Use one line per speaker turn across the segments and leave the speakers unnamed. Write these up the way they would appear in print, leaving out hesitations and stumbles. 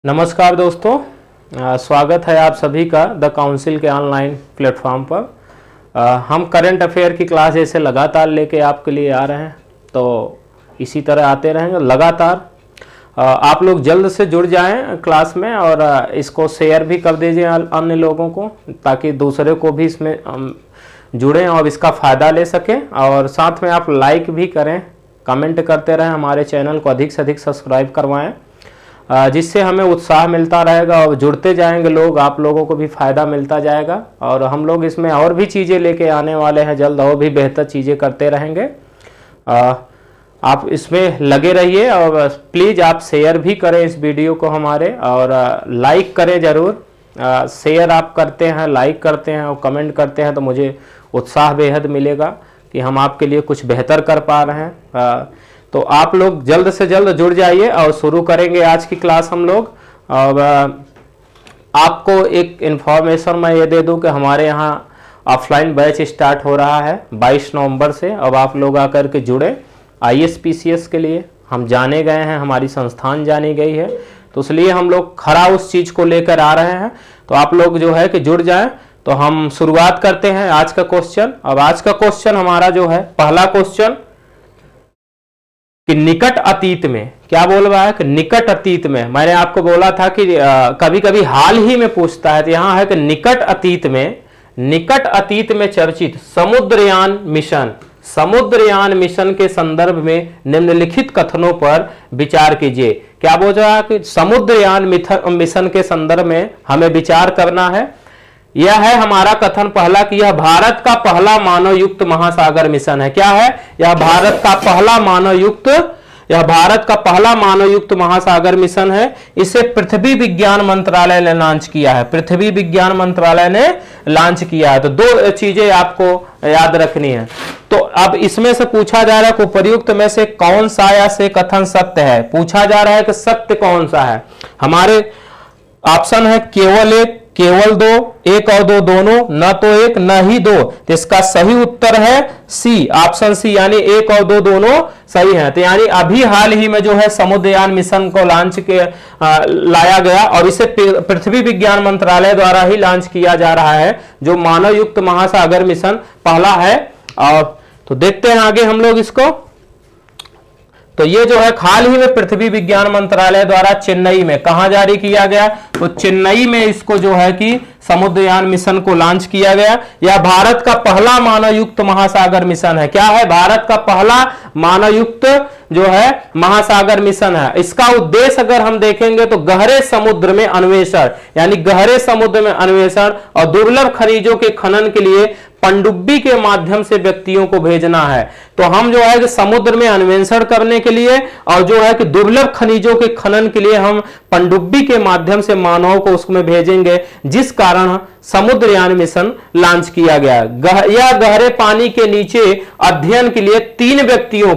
नमस्कार दोस्तों, स्वागत है आप सभी का द काउंसिल के ऑनलाइन प्लेटफॉर्म पर। हम करंट अफेयर की क्लास ऐसे लगातार लेके आपके लिए आ रहे हैं, तो इसी तरह आते रहेंगे लगातार। आप लोग जल्द से जुड़ जाएं क्लास में और इसको शेयर भी कर दीजिए अन्य लोगों को, ताकि दूसरे को भी इसमें जुड़ें और इसका फ़ायदा ले सकें। और साथ में आप लाइक भी करें, कमेंट करते रहें, हमारे चैनल को अधिक से अधिक सब्सक्राइब करवाएं, जिससे हमें उत्साह मिलता रहेगा और जुड़ते जाएंगे लोग, आप लोगों को भी फ़ायदा मिलता जाएगा। और हम लोग इसमें और भी चीज़ें लेके आने वाले हैं जल्द, और भी बेहतर चीज़ें करते रहेंगे। आप इसमें लगे रहिए और प्लीज़ आप शेयर भी करें इस वीडियो को हमारे, और लाइक करें ज़रूर। शेयर आप करते हैं, लाइक करते हैं और कमेंट करते हैं तो मुझे उत्साह बेहद मिलेगा कि हम आपके लिए कुछ बेहतर कर पा रहे हैं। तो आप लोग जल्द से जल्द जुड़ जाइए और शुरू करेंगे आज की क्लास हम लोग। और आपको एक इन्फॉर्मेशन मैं ये दे दूं कि हमारे यहाँ ऑफलाइन बैच स्टार्ट हो रहा है 22 नवंबर से। अब आप लोग आकर के जुड़े ISPCS के लिए। हम जाने गए हैं, हमारी संस्थान जानी गई है, तो इसलिए हम लोग खरा उस चीज़ को लेकर आ रहे हैं। तो आप लोग जो है कि जुड़ जाएं। तो हम शुरुआत करते हैं आज का क्वेश्चन। अब आज का क्वेश्चन हमारा जो है, पहला क्वेश्चन कि निकट अतीत में, क्या बोल रहा है कि निकट अतीत में, मैंने आपको बोला था कि कभी कभी हाल ही में पूछता है, तो यहां है कि निकट अतीत में चर्चित समुद्रयान मिशन के संदर्भ में निम्नलिखित कथनों पर विचार कीजिए। क्या बोल रहा है कि समुद्रयान मिशन के संदर्भ में हमें विचार करना है। यह है हमारा कथन पहला कि यह भारत का पहला मानव युक्त महासागर मिशन है। क्या है? यह भारत का पहला मानव युक्त महासागर मिशन है। इसे पृथ्वी विज्ञान मंत्रालय ने लॉन्च किया है। पृथ्वी विज्ञान मंत्रालय ने लॉन्च किया है। तो दो चीजें आपको याद रखनी है। तो अब इसमें से पूछा जा रहा है कि उपर्युक्त में से कौन सा या से कथन सत्य है। पूछा जा रहा है कि सत्य कौन सा है। हमारे ऑप्शन है केवल एक, केवल दो, एक और दो दोनों, न तो एक न ही दो। तो इसका सही उत्तर है सी, ऑप्शन सी, यानी एक और दो दोनों सही है। तो यानी अभी हाल ही में जो है समुद्रयान मिशन को लॉन्च के लाया गया, और इसे पृथ्वी विज्ञान मंत्रालय द्वारा ही लॉन्च किया जा रहा है, जो मानव युक्त महासागर मिशन पहला है। और तो देखते हैं आगे हम लोग इसको। तो ये जो है हाल ही में पृथ्वी विज्ञान मंत्रालय द्वारा चेन्नई में, कहां जारी किया गया, तो चेन्नई में इसको जो है कि समुद्रयान मिशन को लॉन्च किया गया। यह भारत का पहला मानव युक्त महासागर मिशन है। क्या है? भारत का पहला मानव युक्त जो है महासागर मिशन है। इसका उद्देश्य अगर हम देखेंगे तो गहरे समुद्र में अन्वेषण, यानी गहरे समुद्र में अन्वेषण और दुर्लभ खनिजों के खनन के लिए पनडुब्बी के माध्यम से व्यक्तियों को भेजना है। तो हम जो है कि समुद्र में अन्वेषण करने के लिए और जो है कि दुर्लभ खनिजों के खनन के लिए हम पनडुब्बी के माध्यम से मानव को उसमें भेजेंगे, जिस कारण समुद्रयान मिशन लॉन्च किया गया। यह गहरे पानी के नीचे अध्ययन के लिए तीन व्यक्तियों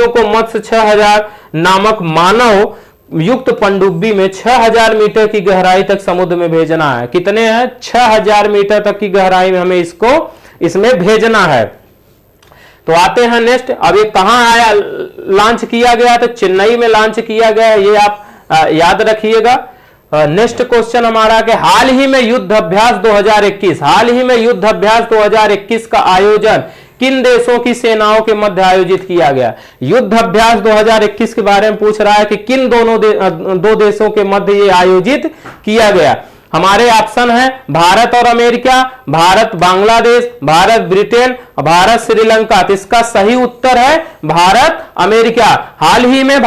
को मत्स्य 6000 नामक मानव युक्त पनडुब्बी में 6000 मीटर की गहराई तक समुद्र में भेजना है। कितने हैं? 6000 मीटर तक की गहराई में हमें इसमें भेजना है। तो आते हैं नेक्स्ट। अब ये कहां आया, लॉन्च किया गया? तो चेन्नई में लॉन्च किया गया, ये आप याद रखिएगा। नेक्स्ट क्वेश्चन हमारा कि हाल ही में युद्ध अभ्यास 2021 का आयोजन किन देशों की सेनाओं के मध्य आयोजित किया गया। युद्ध अभ्यास 2021 के बारे में पूछ रहा है कि किन दो देशों के मध्य ये आयोजित किया गया। हमारे ऑप्शन है भारत और अमेरिका, भारत बांग्लादेश, भारत ब्रिटेन, भारत श्रीलंका। तो इसका सही उत्तर है भारत अमेरिका। हाल ही में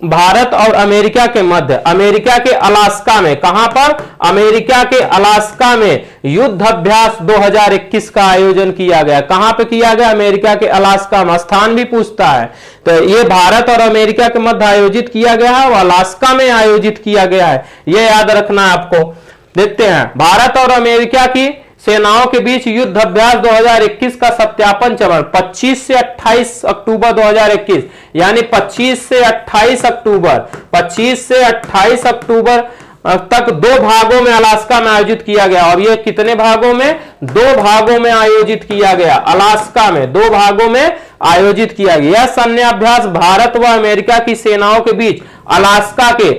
भारत और अमेरिका के मध्य, अमेरिका के अलास्का में, कहां पर? अमेरिका के अलास्का में युद्ध अभ्यास 2021 का आयोजन किया गया। कहां पे किया गया? अमेरिका के अलास्का में। स्थान भी पूछता है, तो ये भारत और अमेरिका के मध्य आयोजित किया गया है और अलास्का में आयोजित किया गया है, ये याद रखना है आपको। देखते हैं, भारत और अमेरिका की सेनाओं के बीच युद्ध अभ्यास 2021 का सत्यापन चरण 25 से 28 अक्टूबर 2021, यानी 25 से 28 अक्टूबर तक दो भागों में अलास्का में आयोजित किया गया। और ये कितने भागों में? 2 भागों में आयोजित किया गया। अलास्का में 2 भागों में आयोजित किया गया। यह सैन्य अभ्यास भारत व अमेरिका की सेनाओं के बीच अलास्का के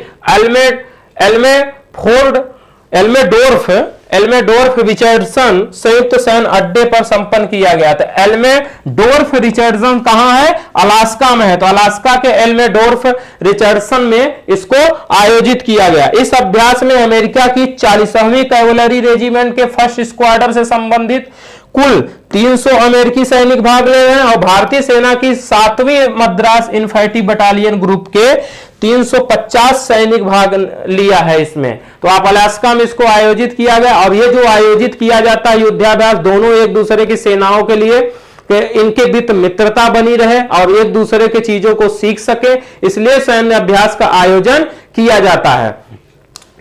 एल्मेडोर्फ रिचर्डसन संयुक्त सैन्य अड्डे पर संपन्न किया गया था। एल्मेडोर्फ रिचर्डसन कहां है? अलास्का में है। तो अलास्का के एल्मेडोर्फ रिचर्डसन में इसको आयोजित किया गया। इस अभ्यास में अमेरिका की 40वीं कैवलरी रेजिमेंट के फर्स्ट स्क्वाड्रन से संबंधित कुल 300 अमेरिकी सैनिक भाग ले रहे हैं और भारतीय सेना की 7वीं मद्रास इन्फैंट्री बटालियन ग्रुप के 350 सैनिक भाग लिया है इसमें। तो आप अलास्का में इसको आयोजित किया गया। और ये जो आयोजित किया जाता है युद्धाभ्यास, दोनों एक दूसरे की सेनाओं के लिए कि इनके बीच मित्रता बनी रहे और एक दूसरे के चीजों को सीख सके, इसलिए सैन्य अभ्यास का आयोजन किया जाता है।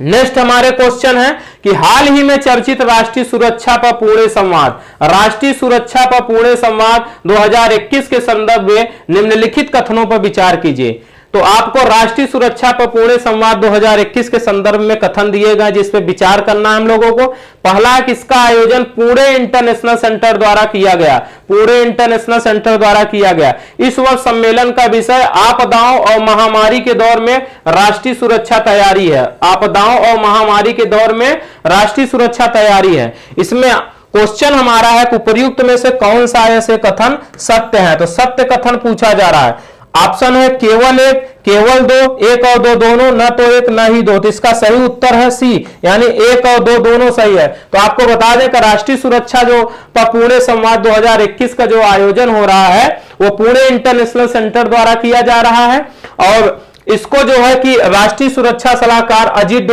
नेक्स्ट हमारे क्वेश्चन है कि हाल ही में चर्चित राष्ट्रीय सुरक्षा पर पुणे संवाद, राष्ट्रीय सुरक्षा पर पुणे संवाद 2021 के संदर्भ में निम्नलिखित कथनों पर विचार कीजिए। तो आपको राष्ट्रीय सुरक्षा पर पुणे संवाद 2021 के संदर्भ में कथन दिए गए जिस पे विचार करना है हम लोगों को। पहला, किसका आयोजन पुणे इंटरनेशनल सेंटर द्वारा किया गया? पुणे इंटरनेशनल सेंटर द्वारा किया गया। इस वर्ष सम्मेलन का विषय आपदाओं और महामारी के दौर में राष्ट्रीय सुरक्षा तैयारी है। आपदाओं और महामारी के दौर में राष्ट्रीय सुरक्षा तैयारी है। इसमें क्वेश्चन हमारा है कि उपर्युक्त में से कौन सा ऐसे कथन सत्य है? तो सत्य कथन पूछा जा रहा है। ऑप्शन है केवल एक, केवल दो, एक और दो दोनों, न तो एक न ही दो। तो इसका सही उत्तर है सी, यानी एक और दो दोनों सही है। तो आपको बता दें कि राष्ट्रीय सुरक्षा जो पुणे संवाद 2021 का जो आयोजन हो रहा है वो पुणे इंटरनेशनल सेंटर द्वारा किया जा रहा है। और इसको जो है कि राष्ट्रीय सुरक्षा सलाहकार अजीत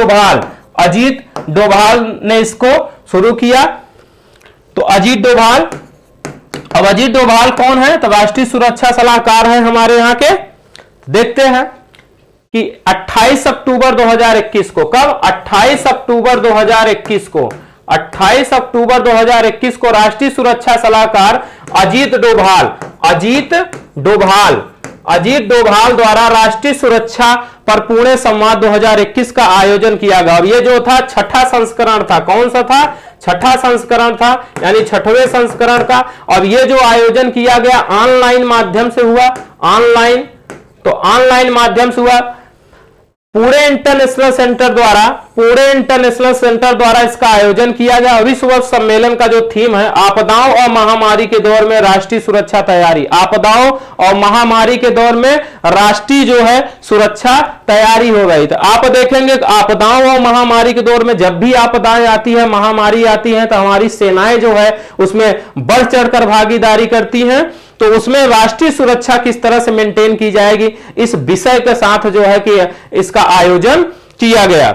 डोभाल ने इसको शुरू किया। तो अजीत डोभाल, अब अजीत डोभाल कौन है? तो राष्ट्रीय सुरक्षा सलाहकार है हमारे यहां के। देखते हैं कि 28 अक्टूबर 2021 को, कब? 28 अक्टूबर 2021 को, 28 अक्टूबर 2021 को राष्ट्रीय सुरक्षा सलाहकार अजीत डोभाल द्वारा राष्ट्रीय सुरक्षा पर पुणे संवाद 2021 का आयोजन किया गया। और ये जो था छठा संस्करण था। कौन सा था? छठा संस्करण था, यानी छठवें संस्करण का। और ये जो आयोजन किया गया ऑनलाइन माध्यम से हुआ। ऑनलाइन, तो ऑनलाइन माध्यम से हुआ। पुणे इंटरनेशनल सेंटर द्वारा इसका आयोजन किया गया। और इस वर्ष सम्मेलन का जो थीम है आपदाओं और महामारी के दौर में राष्ट्रीय सुरक्षा तैयारी। आपदाओं और महामारी के दौर में राष्ट्रीय जो है सुरक्षा तैयारी हो गई। तो आप देखेंगे आपदाओं और महामारी के दौर में जब भी आपदाएं आती है, महामारी आती है, तो हमारी सेनाएं जो है उसमें बढ़ चढ़कर भागीदारी करती हैं। तो उसमें राष्ट्रीय सुरक्षा किस तरह से मेंटेन की जाएगी, इस विषय के साथ जो है कि इसका आयोजन किया गया।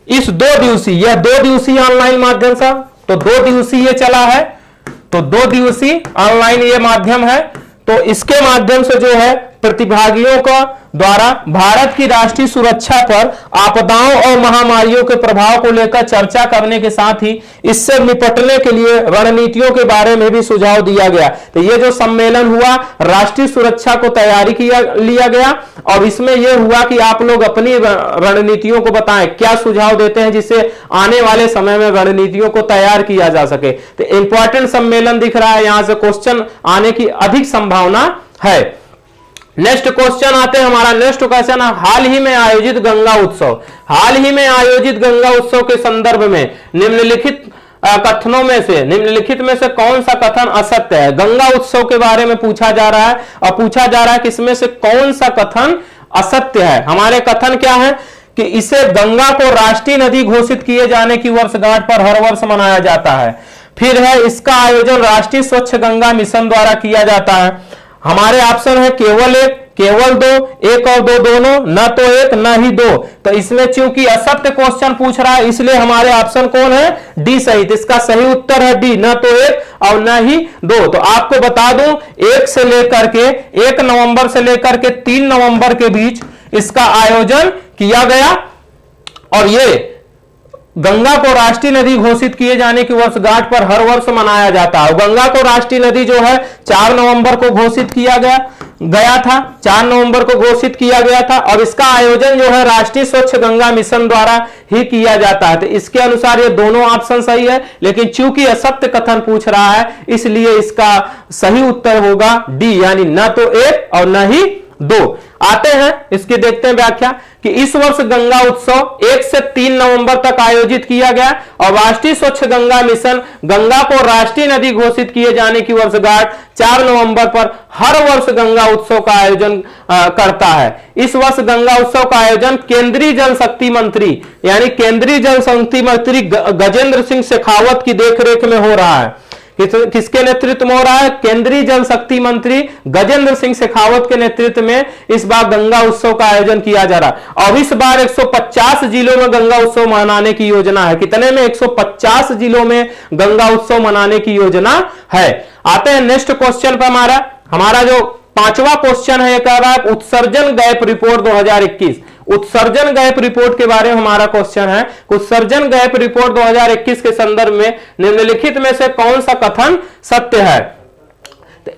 इस 2 दिवसीय ऑनलाइन माध्यम से, तो 2 दिवसीय चला है। तो 2 दिवसीय ऑनलाइन ये माध्यम है। तो इसके माध्यम से जो है प्रतिभागियों का द्वारा भारत की राष्ट्रीय सुरक्षा पर आपदाओं और महामारियों के प्रभाव को लेकर चर्चा करने के साथ ही इससे निपटने के लिए रणनीतियों के बारे में भी सुझाव दिया गया। तो ये जो सम्मेलन हुआ राष्ट्रीय सुरक्षा को तैयारी लिया गया और इसमें यह हुआ कि आप लोग अपनी रणनीतियों को बताएं, क्या सुझाव देते हैं जिससे आने वाले समय में रणनीतियों को तैयार किया जा सके। तो इंपॉर्टेंट सम्मेलन दिख रहा है, यहां से क्वेश्चन आने की अधिक संभावना है। नेक्स्ट क्वेश्चन आते हैं, हमारा नेक्स्ट क्वेश्चन है हाल ही में आयोजित गंगा उत्सव। हाल ही में आयोजित गंगा उत्सव के संदर्भ में निम्नलिखित कथनों में से कौन सा कथन असत्य है? गंगा उत्सव के बारे में पूछा जा रहा है और पूछा जा रहा है कि इसमें से कौन सा कथन असत्य है। हमारे कथन क्या है कि इसे गंगा को राष्ट्रीय नदी घोषित किए जाने की वर्षगांठ पर हर वर्ष मनाया जाता है। फिर है इसका आयोजन राष्ट्रीय स्वच्छ गंगा मिशन द्वारा किया जाता है। हमारे ऑप्शन है केवल एक, केवल दो, एक और दो दोनों, न तो एक न ही दो। तो इसमें चूंकि असत्य क्वेश्चन पूछ रहा है इसलिए हमारे ऑप्शन कौन है? डी सही। तो इसका सही उत्तर है डी, न तो एक और न ही दो। तो आपको बता दूं 1 नवंबर से लेकर के 3 नवंबर के बीच इसका आयोजन किया गया और ये गंगा को राष्ट्रीय नदी घोषित किए जाने की वर्षगांठ पर हर वर्ष मनाया जाता है। गंगा को राष्ट्रीय नदी जो है 4 नवंबर को घोषित किया गया था, 4 नवंबर को घोषित किया गया था और इसका आयोजन जो है राष्ट्रीय स्वच्छ गंगा मिशन द्वारा ही किया जाता है। तो इसके अनुसार ये दोनों ऑप्शन सही है, लेकिन चूंकि असत्य कथन पूछ रहा है इसलिए इसका सही उत्तर होगा डी, यानी न तो एक और न ही दो। आते हैं इसकी देखते हैं व्याख्या कि इस वर्ष गंगा उत्सव 1 से 3 नवंबर तक आयोजित किया गया और राष्ट्रीय स्वच्छ गंगा मिशन गंगा को राष्ट्रीय नदी घोषित किए जाने की वर्षगांठ 4 नवंबर पर हर वर्ष गंगा उत्सव का आयोजन करता है। इस वर्ष गंगा उत्सव का आयोजन केंद्रीय जल शक्ति मंत्री यानी केंद्रीय जल शक्ति मंत्री गजेंद्र सिंह शेखावत की देखरेख में हो रहा है। किसके नेतृत्व में हो रहा है? केंद्रीय जल शक्ति मंत्री गजेंद्र सिंह शेखावत के नेतृत्व में इस बार गंगा उत्सव का आयोजन किया जा रहा है। और इस बार 150 जिलों में गंगा उत्सव मनाने की योजना है। कितने में? 150 जिलों में गंगा उत्सव मनाने की योजना है। आते हैं नेक्स्ट क्वेश्चन पर। हमारा जो 5वां क्वेश्चन है, कह रहा है उत्सर्जन गैप रिपोर्ट 2021। उत्सर्जन गैप रिपोर्ट के बारे में हमारा क्वेश्चन है। उत्सर्जन गैप रिपोर्ट 2021 के संदर्भ में निम्नलिखित में से कौन सा कथन सत्य है?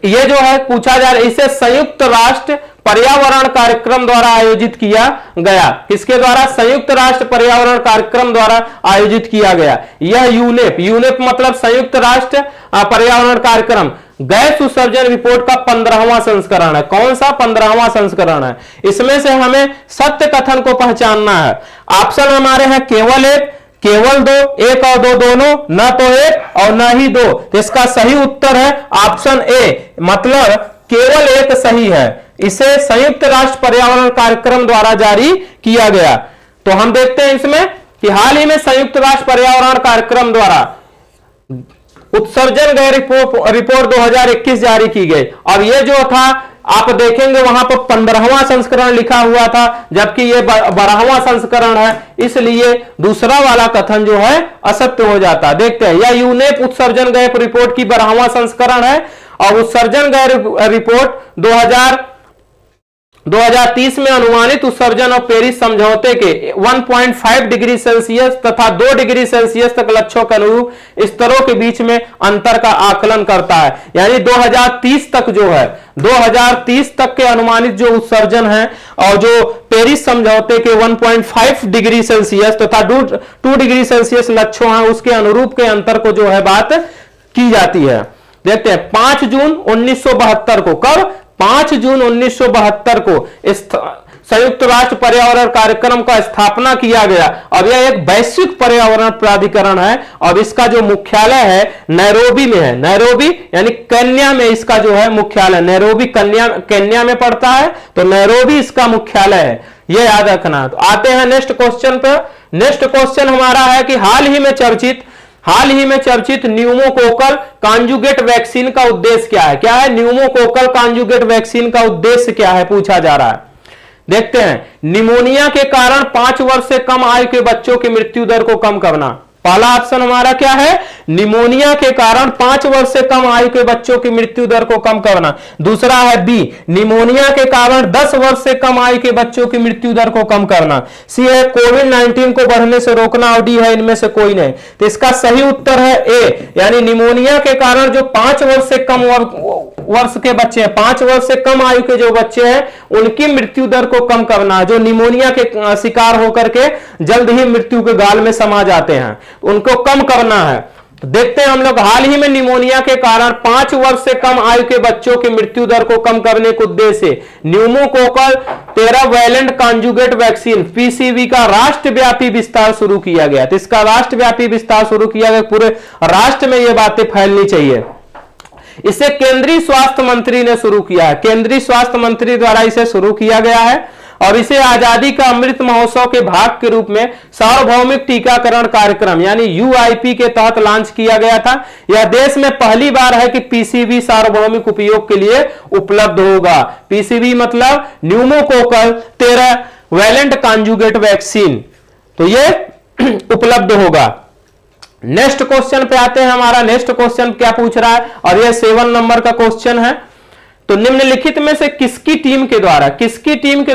ये जो है पूछा जा रहा है, इसे संयुक्त राष्ट्र पर्यावरण कार्यक्रम द्वारा आयोजित किया गया। किसके द्वारा? संयुक्त राष्ट्र पर्यावरण कार्यक्रम द्वारा आयोजित किया गया। यह यूनेप मतलब संयुक्त राष्ट्र पर्यावरण कार्यक्रम गैस उत्सर्जन रिपोर्ट का 15वां संस्करण है। कौन सा? 15वां संस्करण है। इसमें से हमें सत्य कथन को पहचानना है। ऑप्शन हमारे हैं केवल एक, केवल दो, एक और दो दोनों, न तो एक और न ही दो। तो इसका सही उत्तर है ऑप्शन ए, मतलब केवल एक सही है। इसे संयुक्त राष्ट्र पर्यावरण कार्यक्रम द्वारा जारी किया गया। तो हम देखते हैं इसमें कि हाल ही में संयुक्त राष्ट्र पर्यावरण कार्यक्रम द्वारा उत्सर्जन गैप रिपोर्ट 2021 जारी की गई। अब ये जो था आप देखेंगे वहां पर 15वां संस्करण लिखा हुआ था, जबकि ये 12वां संस्करण है, इसलिए दूसरा वाला कथन जो है असत्य हो जाता। देखते हैं, यह यूनेप उत्सर्जन गैप रिपोर्ट की 12वां संस्करण है और उत्सर्जन गैप रिपोर्ट 2030 में अनुमानित उत्सर्जन और पेरिस समझौते के 1.5 डिग्री सेल्सियस तथा 2 डिग्री सेल्सियस तक लक्ष्यों के अनुरूप स्तरों के बीच में अंतर का आकलन करता है। यानी 2030 तक जो है, 2030 तक के अनुमानित जो उत्सर्जन है और जो पेरिस समझौते के 1.5 डिग्री सेल्सियस तथा 2 डिग्री सेल्सियस लक्ष्यों हैं उसके अनुरूप के अंतर को जो है बात की जाती है। देखते हैं 5 जून 1972 को, कब? 5 जून 1972 को संयुक्त राष्ट्र पर्यावरण कार्यक्रम का स्थापना किया गया। अब यह एक वैश्विक पर्यावरण प्राधिकरण है और इसका जो मुख्यालय है नैरोबी में है। नैरोबी यानी केन्या में इसका जो है मुख्यालय, नैरोबी केन्या में पड़ता है, तो नैरोबी इसका मुख्यालय है, यह याद रखना। तो आते हैं नेक्स्ट क्वेश्चन पर। नेक्स्ट क्वेश्चन हमारा है कि हाल ही में चर्चित न्यूमोकोकल कॉन्जुगेट वैक्सीन का उद्देश्य क्या है? क्या है न्यूमोकोकल कॉन्जुगेट वैक्सीन का उद्देश्य क्या है, पूछा जा रहा है। देखते हैं, निमोनिया के कारण 5 वर्ष से कम आयु के बच्चों की मृत्यु दर को कम करना। पहला ऑप्शन हमारा क्या है? निमोनिया के कारण 5 वर्ष से कम आयु के बच्चों की मृत्यु दर को कम करना। दूसरा है बी, निमोनिया के कारण 10 वर्ष से कम आयु के बच्चों की मृत्यु दर को कम करना। सी है कोविड-19 को बढ़ने से रोकना और डी है इनमें से कोई नहीं। तो इसका सही उत्तर है ए, यानी निमोनिया के कारण जो 5 वर्ष से कम वर्ष के बच्चे हैं, 5 वर्ष से कम आयु के जो बच्चे हैं उनकी मृत्यु दर को कम करना, जो निमोनिया के शिकार होकर के जल्द ही मृत्यु के गाल में समा जाते हैं, उनको कम करना है। तो देखते हैं हम लोग, हाल ही में निमोनिया के कारण 5 वर्ष से कम आयु के बच्चों की मृत्यु दर को कम करने के उद्देश्य से न्यूमोकोकल टेरावैलेंट कॉन्जुगेट वैक्सीन पीसीवी का राष्ट्रव्यापी विस्तार शुरू किया गया। तो इसका राष्ट्रव्यापी विस्तार शुरू किया गया, पूरे राष्ट्र में यह बातें फैलनी चाहिए। इसे केंद्रीय स्वास्थ्य मंत्री ने शुरू किया है, केंद्रीय स्वास्थ्य मंत्री द्वारा इसे शुरू किया गया है और इसे आजादी का अमृत महोत्सव के भाग के रूप में सार्वभौमिक टीकाकरण कार्यक्रम यानी यूआईपी के तहत लॉन्च किया गया था। यह देश में पहली बार है कि पीसीवी सार्वभौमिक उपयोग के लिए उपलब्ध होगा। पीसीवी मतलब न्यूमोकोकल टेरावैलेंट कॉन्जुगेट वैक्सीन, तो यह उपलब्ध होगा। नेक्स्ट क्वेश्चन पे आते हैं। हमारा नेक्स्ट क्वेश्चन क्या पूछ रहा है और यह 7 नंबर का क्वेश्चन है। तो निम्नलिखित में से किसकी टीम के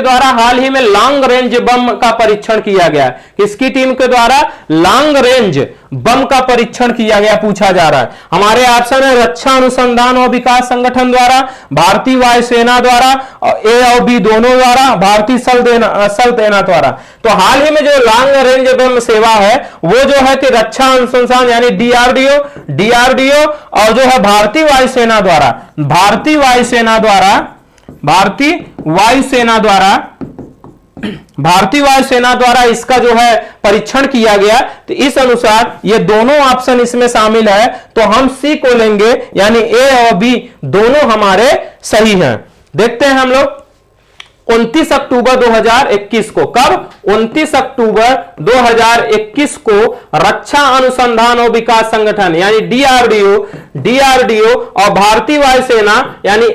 द्वारा हाल ही में लॉन्ग रेंज बम का परीक्षण किया गया? किसकी टीम के द्वारा लॉन्ग रेंज बम का परीक्षण किया गया, पूछा जा रहा है। हमारे ऑप्शन है रक्षा अनुसंधान और विकास संगठन द्वारा, भारतीय वायुसेना द्वारा, ए और बी दोनों द्वारा, भारतीय स्थल सेना द्वारा। तो हाल ही में जो लॉन्ग रेंज बम सेवा है वो जो है कि रक्षा अनुसंधान यानी डीआरडीओ और जो है भारतीय वायुसेना द्वारा भारतीय वायुसेना द्वारा इसका जो है परीक्षण किया गया। तो इस अनुसार ये दोनों ऑप्शन इसमें शामिल है, तो हम सी को लेंगे, यानी ए और बी दोनों हमारे सही हैं। देखते हैं हम लोग 29 अक्टूबर 2021 को, कब 29 अक्टूबर 2021 को रक्षा अनुसंधान और विकास संगठन यानी डीआरडीओ और भारतीय वायुसेना यानी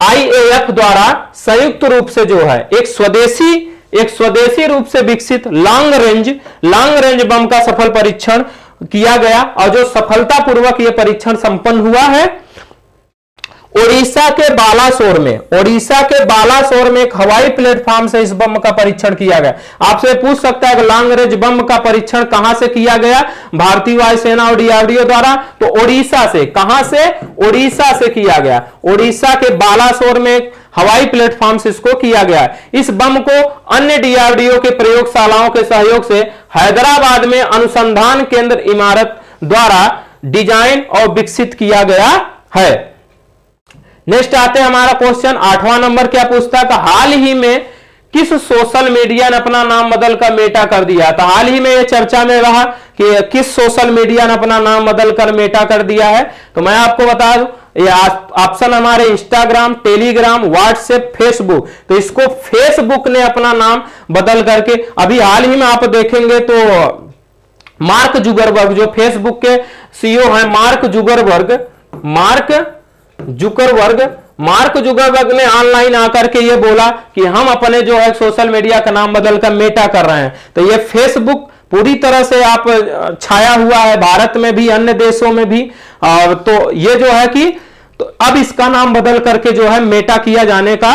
आईएएफ द्वारा संयुक्त रूप से जो है एक स्वदेशी रूप से विकसित लॉन्ग रेंज बम का सफल परीक्षण किया गया, और जो सफलतापूर्वक यह परीक्षण संपन्न हुआ है ओडिशा के बालासोर में एक हवाई प्लेटफॉर्म से इस बम का परीक्षण किया गया। आपसे पूछ सकता है कि लॉन्ग रेंज बम का परीक्षण कहां से किया गया, भारतीय वायुसेना और डीआरडीओ द्वारा, तो ओडिशा से। कहां से? ओडिशा से किया गया। ओडिशा के बालासोर में एक हवाई प्लेटफॉर्म से इसको किया गया। इस बम को अन्य डीआरडीओ के प्रयोगशालाओं के सहयोग से हैदराबाद में अनुसंधान केंद्र इमारत द्वारा डिजाइन और विकसित किया गया है। नेक्स्ट आते हैं हमारा क्वेश्चन 8वां नंबर क्या पूछता है कि हाल ही में किस सोशल मीडिया ने अपना नाम बदलकर मेटा कर दिया। तो हाल ही में यह चर्चा में रहा कि किस सोशल मीडिया ने अपना नाम बदलकर मेटा कर दिया है। तो मैं आपको बता दूं, ये ऑप्शन हमारे इंस्टाग्राम, टेलीग्राम, व्हाट्सएप, फेसबुक। तो इसको फेसबुक ने अपना नाम बदल करके, अभी हाल ही में आप देखेंगे तो मार्क जुकरबर्ग जो फेसबुक के सीईओ हैं, मार्क जुकरबर्ग ने ऑनलाइन आकर के ये बोला कि हम अपने जो है सोशल मीडिया का नाम बदलकर मेटा कर रहे हैं। तो ये फेसबुक पूरी तरह से आप छाया हुआ है, भारत में भी अन्य देशों में भी। और तो ये जो है कि तो अब इसका नाम बदल करके जो है मेटा किया जाने का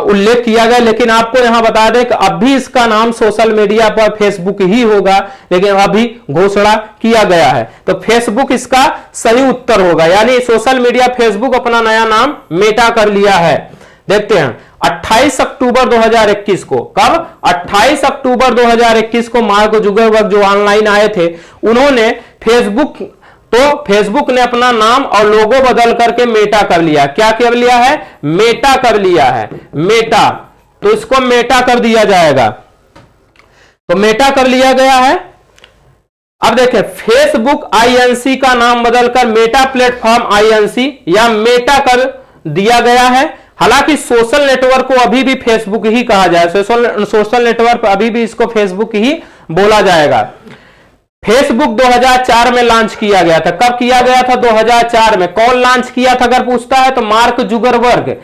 उल्लेख किया गया। लेकिन आपको यहां बता दें कि अब भी इसका नाम सोशल मीडिया पर फेसबुक ही होगा, लेकिन अभी घोषणा किया गया है। तो फेसबुक इसका सही उत्तर होगा, यानी सोशल मीडिया फेसबुक अपना नया नाम मेटा कर लिया है। देखते हैं 28 अक्टूबर 2021 को, कब 28 अक्टूबर 2021 को मार्क जुकरबर्ग जो ऑनलाइन आए थे, उन्होंने फेसबुक ने अपना नाम और लोगो बदल करके मेटा कर लिया। क्या कर लिया है? मेटा कर लिया है, मेटा। तो इसको मेटा कर दिया जाएगा, तो मेटा कर लिया गया है। अब देखें फेसबुक आईएनसी का नाम बदलकर मेटा प्लेटफॉर्म आईएनसी या मेटा कर दिया गया है। हालांकि सोशल नेटवर्क को अभी भी फेसबुक ही कहा जाए, सोशल नेटवर्क अभी भी इसको फेसबुक ही बोला जाएगा। फेसबुक 2004 में लॉन्च किया गया था। कब किया गया था? 2004 में। कौन लॉन्च किया था अगर पूछता है तो मार्क जुकरबर्ग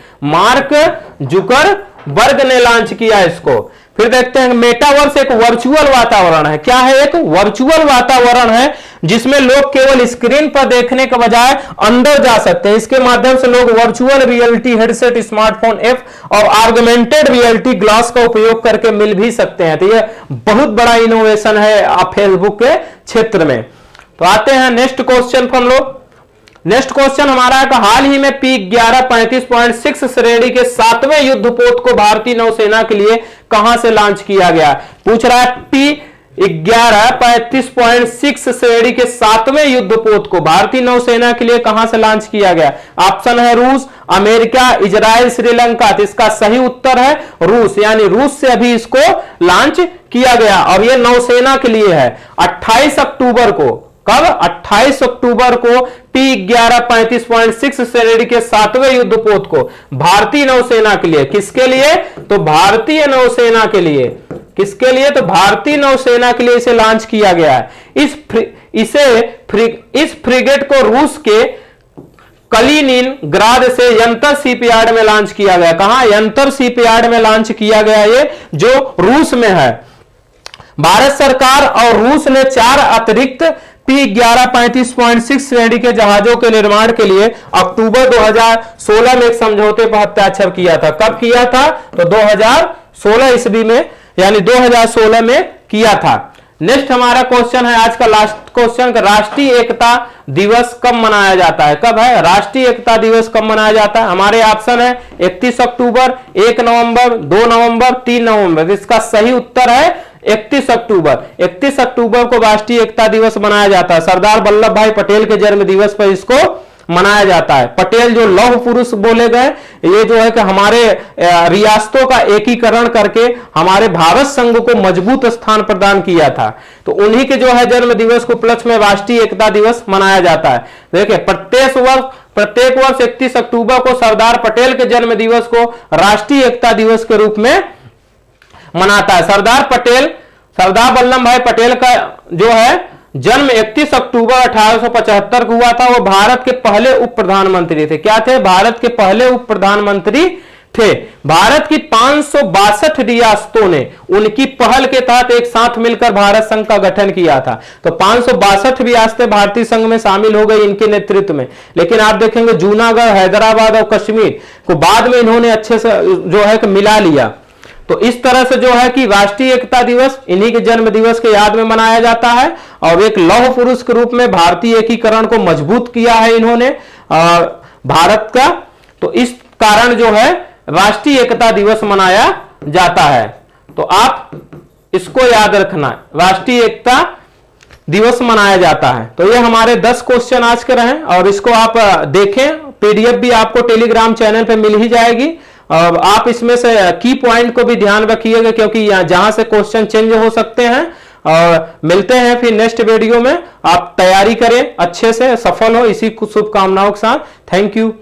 ने लॉन्च किया इसको। फिर देखते हैं मेटावर्स एक वर्चुअल वातावरण है। क्या है? एक वर्चुअल वातावरण है जिसमें लोग केवल स्क्रीन पर देखने के बजाय अंदर जा सकते हैं। इसके माध्यम से लोग virtual reality headset, smartphone app और ऑगमेंटेड रियलिटी ग्लास का उपयोग करके मिल भी सकते हैं। तो यह बहुत बड़ा इनोवेशन है फेसबुक के क्षेत्र में। तो आते हैं नेक्स्ट क्वेश्चन पर हम लोग। नेक्स्ट क्वेश्चन हमारा है कि हाल ही में P-11 35.6 श्रेणी के 7वें युद्धपोत को भारतीय नौसेना के लिए कहां से लॉन्च किया गया। पूछ रहा है P-11 35.6 श्रेणी के 7वें युद्धपोत को भारतीय नौसेना के लिए कहां से लॉन्च किया गया। ऑप्शन है रूस, अमेरिका, इजराइल, श्रीलंका। तो इसका सही उत्तर है रूस, यानी रूस से अभी इसको लॉन्च किया गया और यह नौसेना के लिए है। 28 अक्टूबर को, कब 28 अक्टूबर को P-11 35.6 श्रेणी के 7वें युद्धपोत को भारतीय नौसेना के लिए, किसके लिए? तो भारतीय नौसेना के लिए। किसके लिए? तो भारतीय नौसेना के लिए इसे लॉन्च किया गया है। इस फ्रिगेट को रूस के कलिनिनग्राद से यंतर शिपयार्ड में लॉन्च किया गया। कहां? यंतर शिपयार्ड में लॉन्च किया गया, ये जो रूस में है। भारत सरकार और रूस ने 4 अतिरिक्त P-11 35.6 श्रेणी के जहाजों के निर्माण के लिए अक्टूबर 2016 में एक समझौते पर हस्ताक्षर किया था। कब किया था? तो 2016 ईस्वी में, यानी 2016 में किया था। नेक्स्ट हमारा क्वेश्चन है आज का लास्ट क्वेश्चन, राष्ट्रीय एकता दिवस कब मनाया जाता है। कब है राष्ट्रीय एकता दिवस, कब मनाया जाता है? हमारे ऑप्शन है 31 अक्टूबर, 1 नवंबर, 2 नवंबर, 3 नवंबर। इसका सही उत्तर है 31 अक्टूबर। 31 अक्टूबर को राष्ट्रीय एकता दिवस मनाया जाता है। सरदार वल्लभ भाई पटेल के जन्म दिवस पर इसको मनाया जाता है। पटेल जो लौह पुरुष बोले गए, ये जो है कि हमारे रियासतों का एकीकरण करके हमारे भारत संघ को मजबूत स्थान प्रदान किया था। तो उन्हीं के जो है जन्म दिवस को उपलक्ष्य में राष्ट्रीय एकता दिवस मनाया जाता है। देखिए प्रत्येक वर्ष 31 अक्टूबर को सरदार पटेल के जन्म दिवस को राष्ट्रीय एकता दिवस के रूप में मनाता है। सरदार वल्लभ भाई पटेल का जो है जन्म 31 अक्टूबर 1875 को हुआ था। वो भारत के पहले उप प्रधानमंत्री थे। क्या थे? भारत के पहले उप प्रधानमंत्री थे। भारत की 562 रियासतों ने उनकी पहल के तहत एक साथ मिलकर भारत संघ का गठन किया था। तो 562 रियासतें भारतीय संघ में शामिल हो गई इनके नेतृत्व में। लेकिन आप देखेंगे जूनागढ़, हैदराबाद और कश्मीर को बाद में इन्होंने अच्छे से जो है कि मिला लिया। तो इस तरह से जो है कि राष्ट्रीय एकता दिवस इन्हीं के जन्म दिवस के याद में मनाया जाता है। और एक लौह पुरुष के रूप में भारतीय एकीकरण को मजबूत किया है इन्होंने भारत का। तो इस कारण जो है राष्ट्रीय एकता दिवस मनाया जाता है। तो आप इसको याद रखना, राष्ट्रीय एकता दिवस मनाया जाता है। तो ये हमारे 10 क्वेश्चन आज के रहे और इसको आप देखें। पीडीएफ भी आपको टेलीग्राम चैनल पे मिल ही जाएगी। आप इसमें से की पॉइंट को भी ध्यान रखिएगा, क्योंकि जहां से क्वेश्चन चेंज हो सकते हैं। और मिलते हैं फिर नेक्स्ट वीडियो में। आप तैयारी करें, अच्छे से सफल हो, इसी शुभकामनाओं के साथ। Thank you.